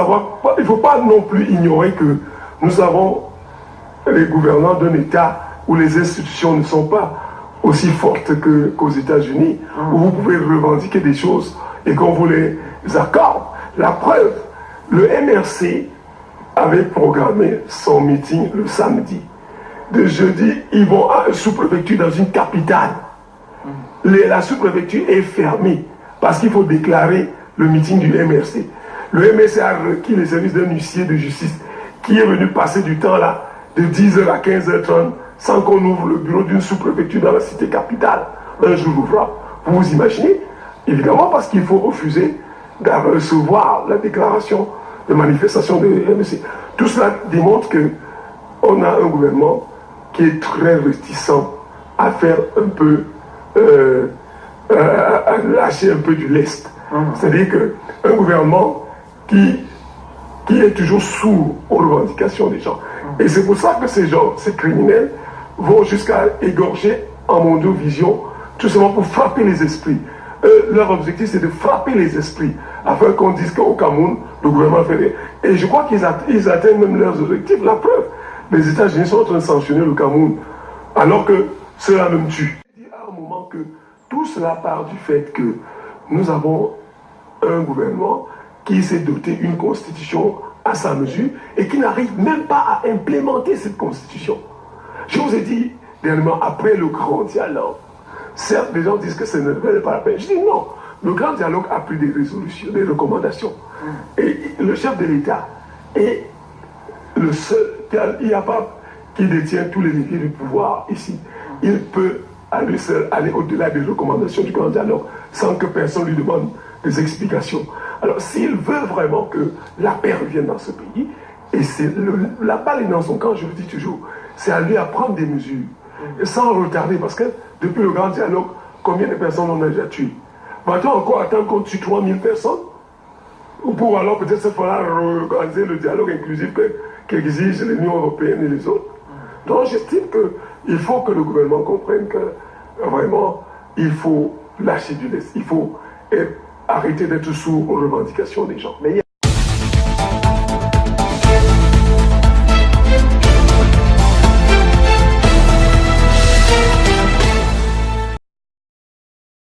savoir, il ne faut pas non plus ignorer que nous avons les gouvernants d'un État où les institutions ne sont pas aussi fortes qu'aux États-Unis, où vous pouvez revendiquer des choses et qu'on vous les accorde. La preuve, le MRC avait programmé son meeting le samedi. De jeudi, ils vont à une sous-préfecture dans une capitale. La sous-préfecture est fermée parce qu'il faut déclarer le meeting du MRC. Le MRC a requis les services d'un huissier de justice qui est venu passer du temps là de 10h à 15h30 sans qu'on ouvre le bureau d'une sous-préfecture dans la cité capitale un jour ouvrable. Vous vous imaginez? Évidemment parce qu'il faut refuser de recevoir la déclaration de manifestation de MRC. Tout cela démontre qu'on a un gouvernement qui est très réticent à faire un peu, à lâcher un peu du lest. C'est-à-dire qu'un gouvernement qui est toujours sourd aux revendications des gens. Et c'est pour ça que ces gens, ces criminels, vont jusqu'à égorger en mondovision, tout simplement pour frapper les esprits. Leur objectif, c'est de frapper les esprits, afin qu'on dise qu'au Cameroun, le gouvernement fait rien. Et je crois qu'ils atteignent même leurs objectifs. La preuve, les États-Unis sont en train de sanctionner le Cameroun, alors que cela même tue. Il y a un moment que tout cela part du fait que nous avons un gouvernement qui s'est doté d'une constitution à sa mesure et qui n'arrive même pas à implémenter cette constitution. Je vous ai dit, dernièrement, après le grand dialogue, certes, les gens disent que ça ne valait pas la peine. Je dis non, le grand dialogue a pris des résolutions, des recommandations. Et le chef de l'État est le seul, il n'y a pas qui détient tous les leviers du pouvoir ici. Il peut à lui seul aller au-delà des recommandations du grand dialogue sans que personne lui demande des explications. Alors s'il veut vraiment que la paix revienne dans ce pays, et la balle est dans son camp, je le dis toujours, c'est à lui à prendre des mesures, et sans retarder, parce que depuis le grand dialogue, combien de personnes on a déjà tué? Va-t-on encore attendre qu'on tue 3000 personnes? Ou pour alors peut-être cette fois-là organiser le dialogue inclusif qu'exige l'Union européenne et les autres? Donc j'estime qu'il faut que le gouvernement comprenne que vraiment, il faut lâcher du lest, il faut arrêter d'être sourd aux revendications des gens.